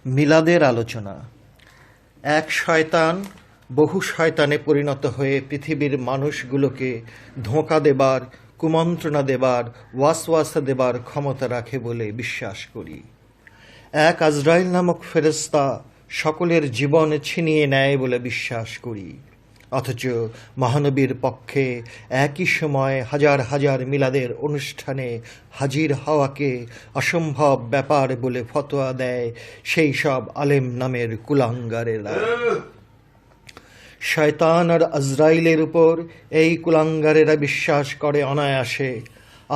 মিলাদের আলোচনা। এক শয়তান বহু শয়তানে পরিণত হয়ে পৃথিবীর মানুষগুলোকে ধোঁকা দেবার, কুমন্ত্রণা দেবার, ওয়াসওয়াসা দেবার ক্ষমতা রাখে বলে বিশ্বাস করি। এক আজরাইল নামক ফেরেশতা সকলের জীবন ছিনিয়ে নেয় বলে বিশ্বাস করি। অথচ মহানবীর পক্ষে একই সময় হাজার হাজার মিলাদের অনুষ্ঠানে হাজির হওয়াকে অসম্ভব ব্যাপার বলে ফতোয়া দেয় সেই সব আলেম নামের কুলাঙ্গারেরা। শয়তান আর আজরাইলের উপর এই কুলাঙ্গারেরা বিশ্বাস করে অনায়াসে,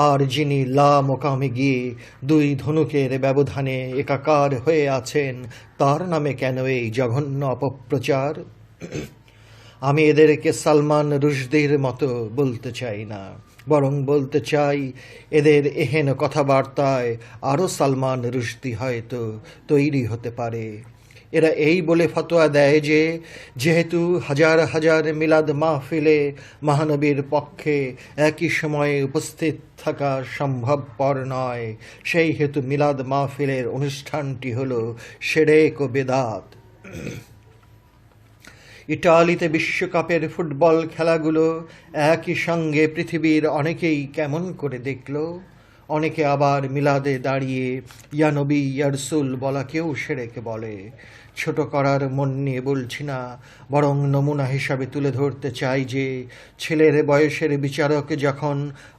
আর যিনি লা মোকামে গিয়ে দুই ধনুকের ব্যবধানে একাকার হয়ে আছেন, তার নামে কেন এই জঘন্য অপপ্রচার? আমি এদেরকে সালমান রুশদির মতো বলতে চাই না, বরং বলতে চাই এদের এহেন কথাবার্তায় আরও সালমান রুশদি হয়তো তৈরি হতে পারে। এরা এই বলে ফতোয়া দেয় যে যেহেতু হাজার হাজার মিলাদ মাহফিলে মহানবীর পক্ষে একই সময়ে উপস্থিত থাকা সম্ভবপর নয়, সেই হেতু মিলাদ মাহফিলের অনুষ্ঠানটি হল শিরক ও বেদাত। ইটালিতে বিশ্বকাপের ফুটবল খেলাগুলো একই সঙ্গে পৃথিবীর অনেকেই কেমন করে দেখল। অনেকে আবার মিলাদে দাঁড়িয়ে ইয়া নবী ইয়া রাসূল বলাকেও শিরক বলে। ছোট করার মন নিয়ে বলছি না, বরং নমুনা হিসাবে তুলে ধরতে চাই যে ছেলের বয়সের বিচারক যখন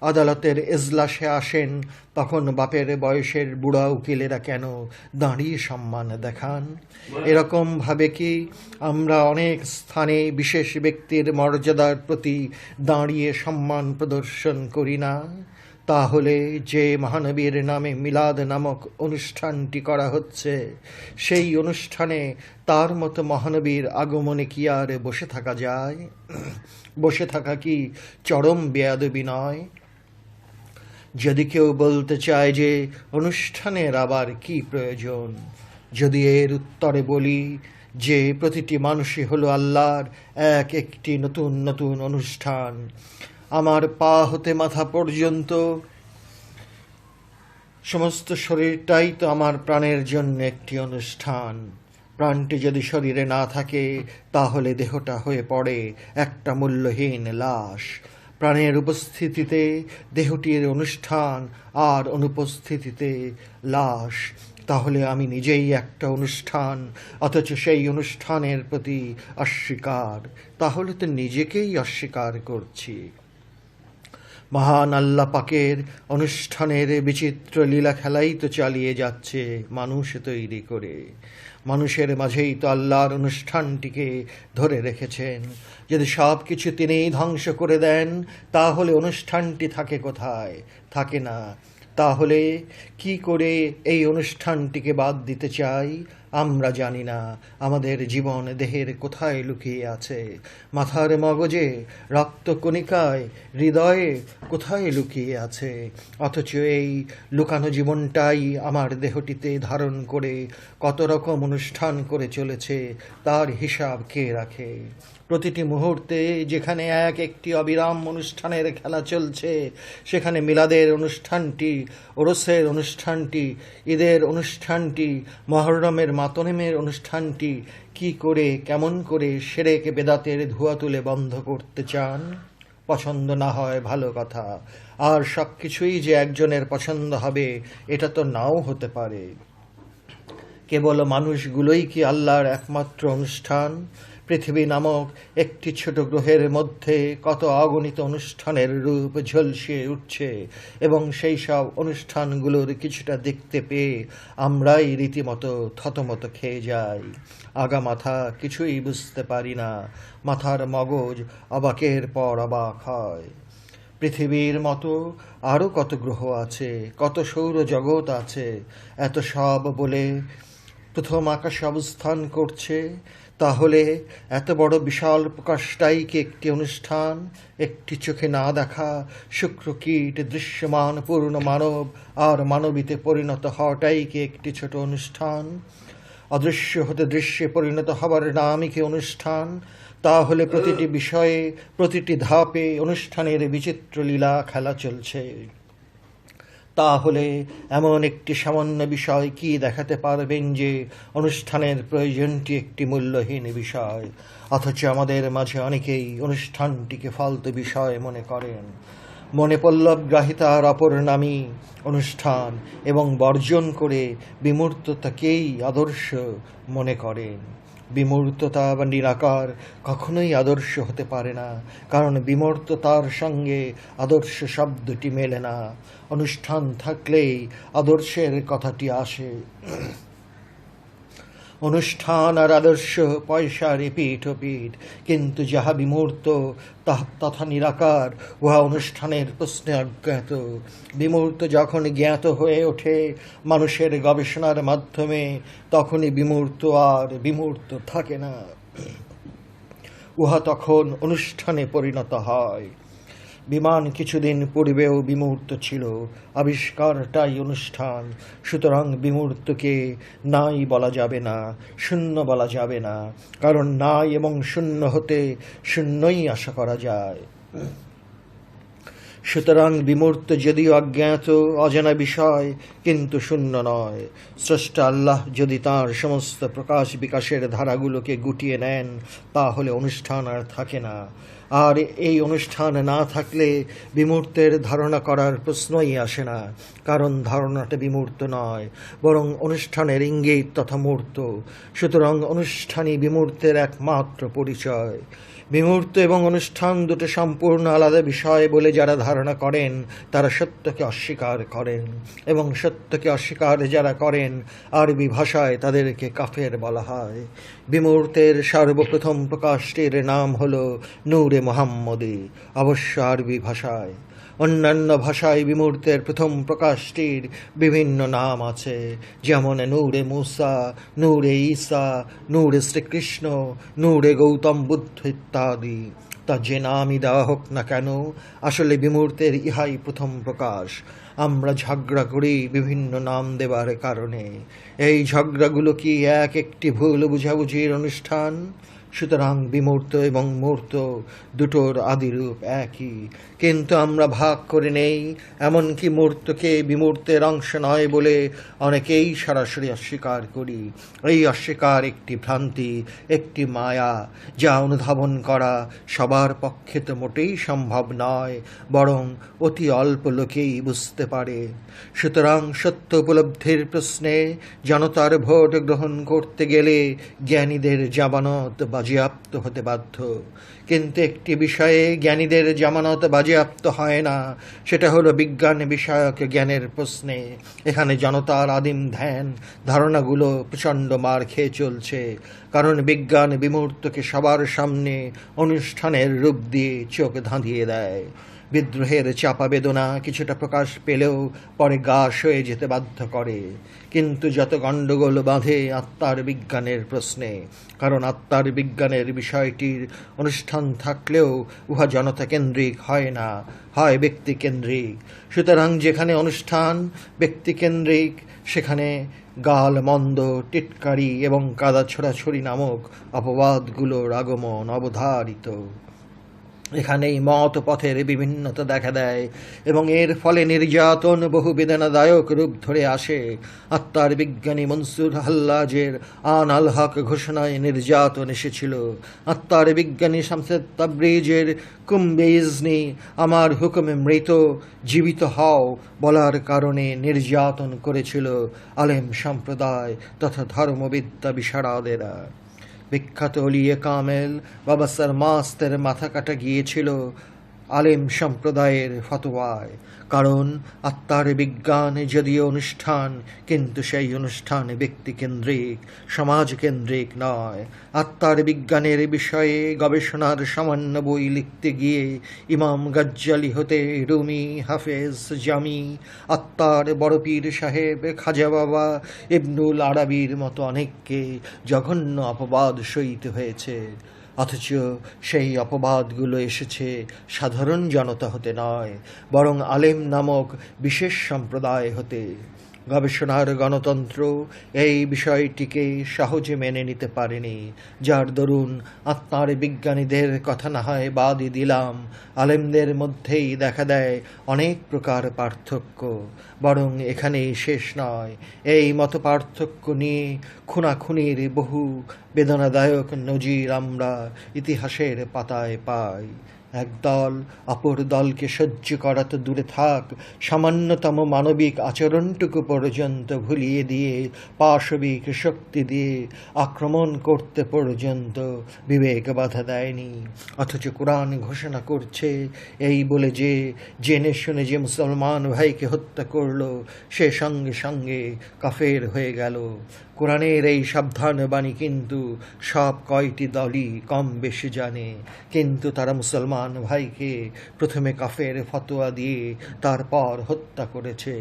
আদালতের এজলাসে আসেন, তখন বাপের বয়সের বুড়া উকিলেরা কেন দাঁড়িয়ে সম্মান দেখান? এরকম ভাবে কি আমরা অনেক স্থানে বিশেষ ব্যক্তির মর্যাদার প্রতি দাঁড়িয়ে সম্মান প্রদর্শন করি না? তাহলে যে মহানবীর নামে মিলাদ নামক অনুষ্ঠানটি করা হচ্ছে, সেই অনুষ্ঠানে তার মতো মহানবীর আগমনে কি আর বসে থাকা যায়? বসে থাকা কি চরম বেয়াদবি নয়? যদি কেউ বলতে চায় যে অনুষ্ঠানের আবার কি প্রয়োজন, যদি এর উত্তরে বলি যে প্রতিটি মানুষই হলো আল্লাহর এক একটি নতুন নতুন অনুষ্ঠান। আমার পা হতে মাথা পর্যন্ত সমস্ত শরীরটাই তো আমার প্রাণের জন্য একটি অনুষ্ঠান। প্রাণটি যদি শরীরে না থাকে, তাহলে দেহটা হয়ে পড়ে একটা মূল্যহীন লাশ। প্রাণের উপস্থিতিতে দেহটির অনুষ্ঠান, আর অনুপস্থিতিতে লাশ। তাহলে আমি নিজেই একটা অনুষ্ঠান, অথচ সেই অনুষ্ঠানের প্রতি অস্বীকার। তাহলে তো নিজেকেই অস্বীকার করছি। মহান আল্লাহ পাকের অনুষ্ঠানের বিচিত্র লীলা খেলাই তো চালিয়ে যাচ্ছে মানুষ তৈরি করে। মানুষের মাঝেই তো আল্লাহর অনুষ্ঠানটিকে ধরে রেখেছেন। যদি সব কিছু তিনিই ধ্বংস করে দেন, তাহলে অনুষ্ঠানটি থাকে কোথায়? থাকে না। তাহলে কি করে এই অনুষ্ঠানটিকে বাদ দিতে চাই আমরা জানি না। আমাদের জীবন দেহের কোথায় লুকিয়ে আছে? মাথার মগজে, রক্তকণিকায়, হৃদয়ে কোথায় লুকিয়ে আছে? অথচ এই লুকানো জীবনটাই আমার দেহটিতে ধারণ করে কত রকম অনুষ্ঠান করে চলেছে, তার হিসাব কে রাখে? প্রতিটি মুহূর্তে যেখানে এক একটি অবিরাম অনুষ্ঠানের খেলা চলছে, সেখানে মিলাদের অনুষ্ঠানটি, ওরসের অনুষ্ঠানটি, ঈদের অনুষ্ঠানটি, মহররমের মাতমের অনুষ্ঠানটি কি করে, কেমন করে শিরক বেদাতের ধোঁয়া তুলে বন্ধ করতে চান? পছন্দ না হয় ভালো কথা, আর সব কিছুই যে একজনের পছন্দ হবে এটা তো নাও হতে পারে। কেবল মানুষগুলোই কি আল্লাহর একমাত্র অনুষ্ঠান? পৃথিবী নামক একটি ছোট গ্রহের মধ্যে কত অগণিত অনুষ্ঠানের রূপ ঝলসিয়ে উঠছে, এবং সেই সব অনুষ্ঠানগুলোর কিছুটা দেখতে পেয়ে আমরাই রীতিমতো থতমত খেয়ে যাই। আগা মাথা কিছুই বুঝতে পারি না। মাথার মগজ অবাকের পর অবাক হয়। পৃথিবীর মতো আরও কত গ্রহ আছে, কত সৌরজগৎ আছে। এত সব বলে প্রথম আকাশে অবস্থান করছে। তাহলে এত বড় বিশাল প্রকাশটাই কি একটি অনুষ্ঠান? একটি চোখে না দেখা শুক্রকীট দৃশ্যমান পূর্ণ মানব আর মানবীতে পরিণত হওয়াটাই কি একটি ছোট অনুষ্ঠান? অদৃশ্য হতে দৃশ্যে পরিণত হবার নামই কি অনুষ্ঠান? তাহলে প্রতিটি বিষয়ে, প্রতিটি ধাপে অনুষ্ঠানের বিচিত্র লীলা খেলা চলছে। তাহলে এমন একটি সামান্য বিষয় কি দেখাতে পারবেন যে অনুষ্ঠানের প্রয়োজনটি একটি মূল্যহীন বিষয়, অথচ আমাদের মাঝে অনেকেই অনুষ্ঠানটিকে ফালতু বিষয় মনে করেন। মনে পল্লবগ্রাহিতার অপর নামই অনুষ্ঠান এবং বর্জন করে বিমূর্ততাকেই আদর্শ মনে করেন। বিমূর্ততা বা নিরাকার কখনোই আদর্শ হতে পারে না, কারণ বিমূর্ততার সঙ্গে আদর্শ শব্দটি মেলে না। অনুষ্ঠান থাকলেই আদর্শের কথাটি আসে। অনুষ্ঠান আর আদর্শ পয়সার এপিঠ ওপিঠ, কিন্তু যাহা বিমূর্ত তথা নিরাকার উহা অনুষ্ঠানের প্রশ্নে অজ্ঞাত। বিমূর্ত যখন জ্ঞাত হয়ে ওঠে মানুষের গবেষণার মাধ্যমে, তখনই বিমূর্ত আর বিমূর্ত থাকে না, উহা তখন অনুষ্ঠানে পরিণত হয়। বিমান কিছুদিন পূর্বেও বিমূর্ত ছিল, আবিষ্কারটাই অনুষ্ঠান। সুতরাং বিমূর্তকে নাই বলা যাবে না, শূন্য বলা যাবে না, কারণ নাই এবং শূন্য হতে শূন্যই আশা করা যায়। সুতরাং বিমূর্ত যদিও অজ্ঞাত অজানা বিষয়, কিন্তু শূন্য নয়। স্রষ্টা আল্লাহ যদি তাঁর সমস্ত প্রকাশ বিকাশের ধারাগুলোকে গুটিয়ে নেন, তাহলে অনুষ্ঠান আর থাকে না। আর এই অনুষ্ঠান না থাকলে বিমূর্তের ধারণা করার প্রশ্নই আসে না, কারণ ধারণাটা বিমূর্ত নয়, বরং অনুষ্ঠানের ইঙ্গিত তথা মূর্ত। সুতরাং অনুষ্ঠানই বিমূর্তের একমাত্র পরিচয়। বিমূর্ত এবং অনুষ্ঠান দুটো সম্পূর্ণ আলাদা বিষয় বলে যারা ধারণা করেন, তারা সত্যকে অস্বীকার করেন, এবং সত্যকে অস্বীকার যারা করেন, আরবি ভাষায় তাদেরকে কাফের বলা হয়। বিমূর্তের সর্বপ্রথম প্রকাশটির নাম হল নূরে মুহাম্মদী, অবশ্য আরবি ভাষায়। অন্যান্য ভাষায় বিমূর্তের প্রথম প্রকাশটির বিভিন্ন নাম আছে, যেমন নূরে মূসা, নূরে ঈসা, নূরে শ্রীকৃষ্ণ, নূরে গৌতম বুদ্ধ ইত্যাদি। তা যে নামই দেওয়া হোক না কেন, আসলে বিমূর্তের ইহাই প্রথম প্রকাশ। আমরা ঝগড়া করি বিভিন্ন নাম দেবার কারণে। এই ঝগড়াগুলো কি এক একটি ভুল বুঝাবুঝির অনুষ্ঠান? সুতরাং বিমূর্ত এবং মূর্ত দুটোর আদিরূপ একই, কিন্তু আমরা ভাগ করে নেই। এমনকি মূর্তকে বিমূর্তের অংশ নয় বলে অনেকেই সরাসরি অস্বীকার করি। এই অস্বীকার একটি ভ্রান্তি, একটি মায়া, যা অনুধাবন করা সবার পক্ষে তো মোটেই সম্ভব নয়, বরং অতি অল্প লোকেই বুঝতে পারে। সুতরাং সত্য উপলব্ধির প্রশ্নে জনতার ভোট গ্রহণ করতে গেলে জ্ঞানীদের জামানত বাজেয়াপ্ত হতে বাধ্য। কিন্তু একটি বিষয়ে জ্ঞানীদের জামানত বাজেয়াপ্ত হয় না, সেটা হলো বিজ্ঞান বিষয়ক জ্ঞানের প্রশ্নে। এখানে জনতার আদিম ধ্যান ধারণাগুলো প্রচণ্ড মার খেয়ে চলছে, কারণ বিজ্ঞান বিমূর্তকে সবার সামনে অনুষ্ঠানের রূপ দিয়ে চোখ ধাঁধিয়ে দেয়। বিদ্রোহের চাপা বেদনা কিছুটা প্রকাশ পেলেও পরে গা সয়ে যেতে বাধ্য করে। কিন্তু যত গণ্ডগোল বাঁধে আত্মার বিজ্ঞানের প্রশ্নে, কারণ আত্মার বিজ্ঞানের বিষয়টির অনুষ্ঠান থাকলেও উহা জনতা কেন্দ্রিক হয় না, হয় ব্যক্তিকেন্দ্রিক। সুতরাং যেখানে অনুষ্ঠান ব্যক্তিকেন্দ্রিক, সেখানে গাল মন্দ, টিটকারি এবং কাদা ছোড়াছড়ি নামক অপবাদগুলোর আগমন অবধারিত। এখানেই মত পথের বিভিন্নতা দেখা দেয় এবং এর ফলে নির্যাতন বহু বেদনাদায়ক রূপ ধরে আসে। আত্মার বিজ্ঞানী মনসুর হাল্লাজের আন আল হক ঘোষণায় নির্যাতন এসেছিল। আত্মার বিজ্ঞানী শামসুদ তাবরিজের কুম্বে ইজনি, আমার হুকুমে মৃত জীবিত হও বলার কারণে নির্যাতন করেছিল আলেম সম্প্রদায় তথা ধর্মবিদ্যা বিশারদেরা। বিখ্যাত ওলিয়ে কামেল বাবা সরমাস্তের মাথা কাটা গিয়েছিল আলেম সম্প্রদায়ের ফতোয়ায়, কারণ আত্মার বিজ্ঞান যদিও অনুষ্ঠান, কিন্তু সেই অনুষ্ঠান ব্যক্তিকেন্দ্রিক, সমাজকেন্দ্রিক নয়। আত্মার বিজ্ঞানের বিষয়ে গবেষণার সামান্য বই লিখতে গিয়ে ইমাম গজ্জালি হতে রুমি, হাফেজ, জামি, আত্মার বড় পীর সাহেব, খাজা বাবা, ইবনুল আরাবির মতো অনেককে জঘন্য অপবাদ সইতে হয়েছে। অথচ সেই অপবাদগুলো এসেছে সাধারণ জনতা হতে নয়, বরং আলেম নামক বিশেষ সম্প্রদায় হতে। গবেষণার গণতন্ত্র এই বিষয়টিকে সহজে মেনে নিতে পারেনি, যার দরুন আত্মার বিজ্ঞানীদের কথা না হয় বাদই দিলাম, আলেমদের মধ্যেই দেখা দেয় অনেক প্রকার পার্থক্য। বরং এখানেই শেষ নয়, এই মত পার্থক্য নিয়ে খুনাখুনির বহু বেদনাদায়ক নজির আমরা ইতিহাসের পাতায় পাই। এক দল অপর দলকে সহ্য করা তো দূরে থাক, সামান্যতম মানবিক আচরণটুকু পর্যন্ত ভুলিয়ে দিয়ে পাশবিক শক্তি দিয়ে আক্রমণ করতে পর্যন্ত বিবেক বাধা দেয়নি। অথচ কোরআন ঘোষণা করছে এই বলে যে জেনে শুনে যে মুসলমান ভাইকে হত্যা করলো সে সঙ্গে সঙ্গে কাফের হয়ে গেল। কোরআনের এই সাবধান বাণী কিন্তু সব কয়টি দলই কম বেশি জানে, কিন্তু তারা মুসলমান ভাইকে প্রথমে কাফের ফতোয়া দিয়ে তারপর হত্যা করেছে।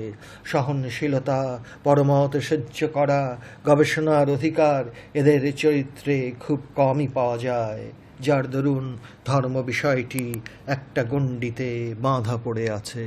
সহনশীলতা, পরমত সহ্য করা, গবেষণার অধিকার এদের চরিত্রে খুব কমই পাওয়া যায়, যার দরুন ধর্ম বিষয়টি একটা গণ্ডিতে বাঁধা পড়ে আছে।